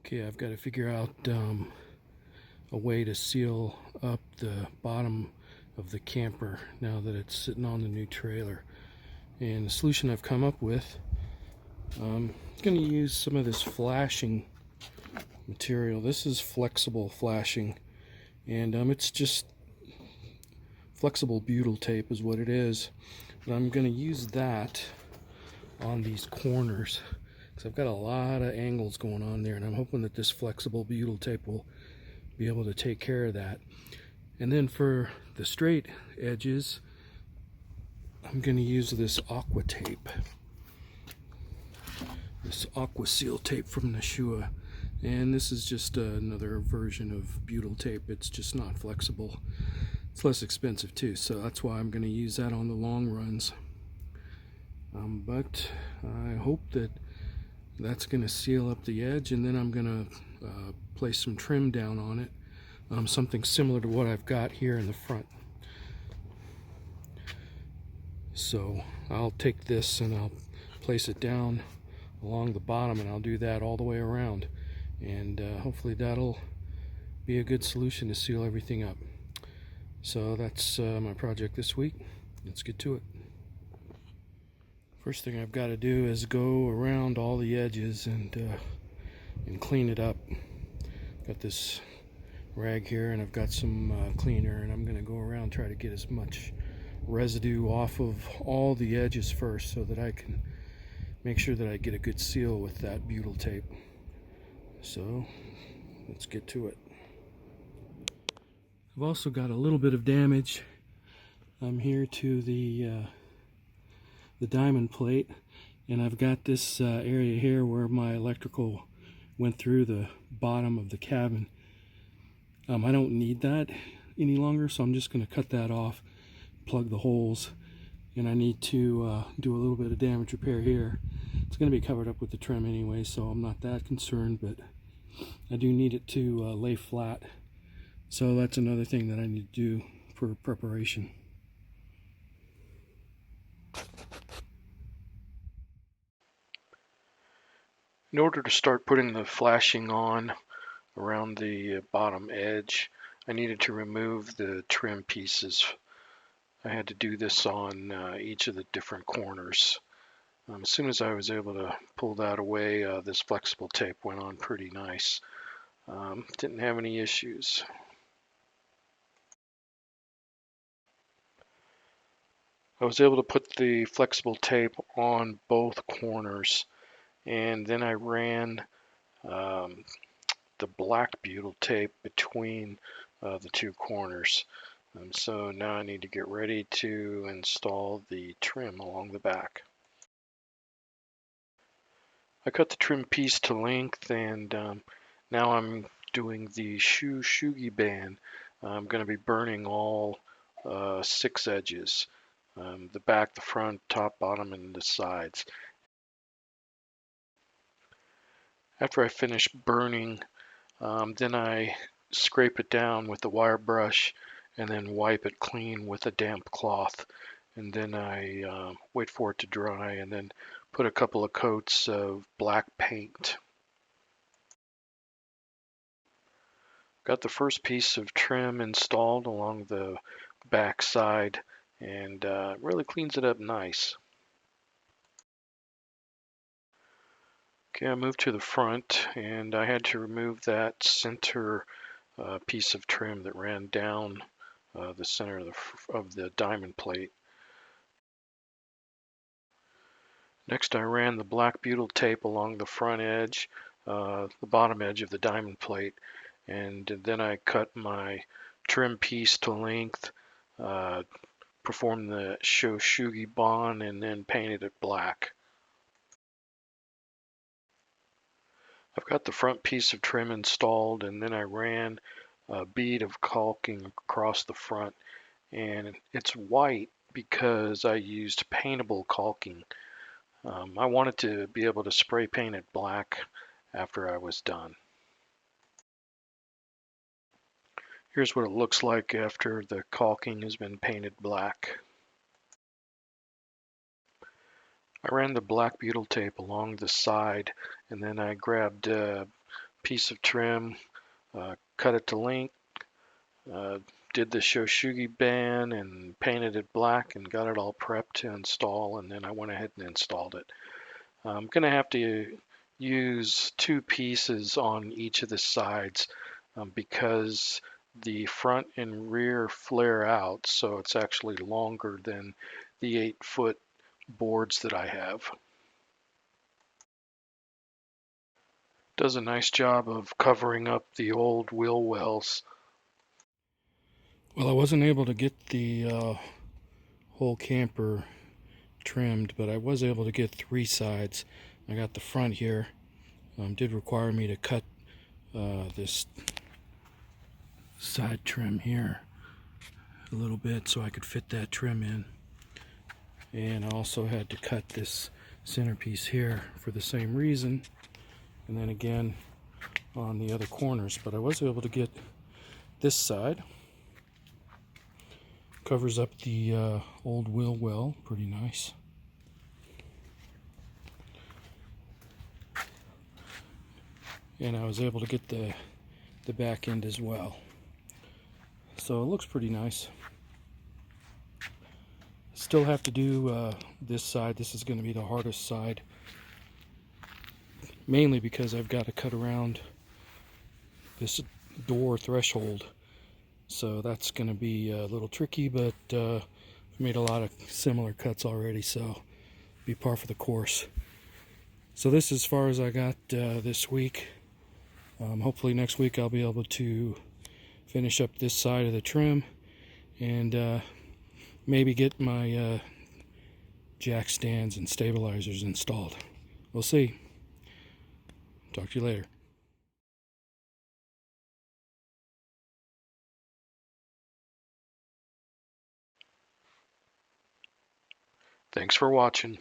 Okay, I've got to figure out a way to seal up the bottom of the camper now that it's sitting on the new trailer. And the solution I've come up with, I'm going to use some of this flashing material. This is flexible flashing, and it's just flexible butyl tape is what it is. But I'm going to use that on these corners because I've got a lot of angles going on there, and I'm hoping that this flexible butyl tape will be able to take care of that. And then for the straight edges, I'm going to use this Aqua tape, this Aqua seal tape from Nashua. And this is just another version of butyl tape. It's just not flexible. It's less expensive too, so that's why I'm going to use that on the long runs. But I hope that that's going to seal up the edge, and then I'm going to place some trim down on it, something similar to what I've got here in the front. So I'll take this and I'll place it down along the bottom, and I'll do that all the way around, and hopefully that'll be a good solution to seal everything up. So that's my project this week. Let's get to it. First thing I've got to do is go around all the edges and clean it up. Got this rag here, and I've got some cleaner, and I'm going to go around, try to get as much residue off of all the edges first so that I can make sure that I get a good seal with that butyl tape. So let's get to it. I've also got a little bit of damage here to the diamond plate, and I've got this area here where my electrical went through the bottom of the cabin. I don't need that any longer, so I'm just going to cut that off, plug the holes, and I need to do a little bit of damage repair here. It's going to be covered up with the trim anyway, so I'm not that concerned, but I do need it to lay flat. So that's another thing that I need to do for preparation. In order to start putting the flashing on around the bottom edge, I needed to remove the trim pieces. I had to do this on each of the different corners. As soon as I was able to pull that away, this flexible tape went on pretty nice. Didn't have any issues. I was able to put the flexible tape on both corners, and then I ran the black butyl tape between the two corners. So now I need to get ready to install the trim along the back. I cut the trim piece to length, and now I'm doing the Shou Sugi Ban. I'm going to be burning all 6 edges. The back, the front, top, bottom, and the sides. After I finish burning, then I scrape it down with a wire brush and then wipe it clean with a damp cloth. And then I wait for it to dry and then put a couple of coats of black paint. Got the first piece of trim installed along the back side, and really cleans it up nice. Okay, I moved to the front, and I had to remove that center piece of trim that ran down the center of the diamond plate. Next, I ran the black butyl tape along the front edge, the bottom edge of the diamond plate, and then I cut my trim piece to length, performed the Shou Sugi Ban, and then painted it black. I've got the front piece of trim installed, and then I ran a bead of caulking across the front, and it's white because I used paintable caulking. I wanted to be able to spray paint it black after I was done. Here's what it looks like after the caulking has been painted black. I ran the black butyl tape along the side, and then I grabbed piece of trim, cut it to length, uh, did the Shou Sugi Ban and painted it black and got it all prepped to install, and then I went ahead and installed it. I'm going to have to use two pieces on each of the sides because the front and rear flare out, so it's actually longer than the 8-foot boards that I have. Does a nice job of covering up the old wheel wells. Well, I wasn't able to get the whole camper trimmed, but I was able to get 3 sides. I got the front here. Did require me to cut this side trim here a little bit so I could fit that trim in. And I also had to cut this centerpiece here for the same reason. And then again on the other corners, but I was able to get this side. Covers up the old wheel well pretty nice. And I was able to get the back end as well. So it looks pretty nice. Still have to do this side. This is going to be the hardest side. Mainly because I've got to cut around this door threshold. So that's going to be a little tricky, but I've made a lot of similar cuts already, so be par for the course. So this is as far as I got this week. Hopefully next week I'll be able to finish up this side of the trim and maybe get my jack stands and stabilizers installed. We'll see. Talk to you later. Thanks for watching.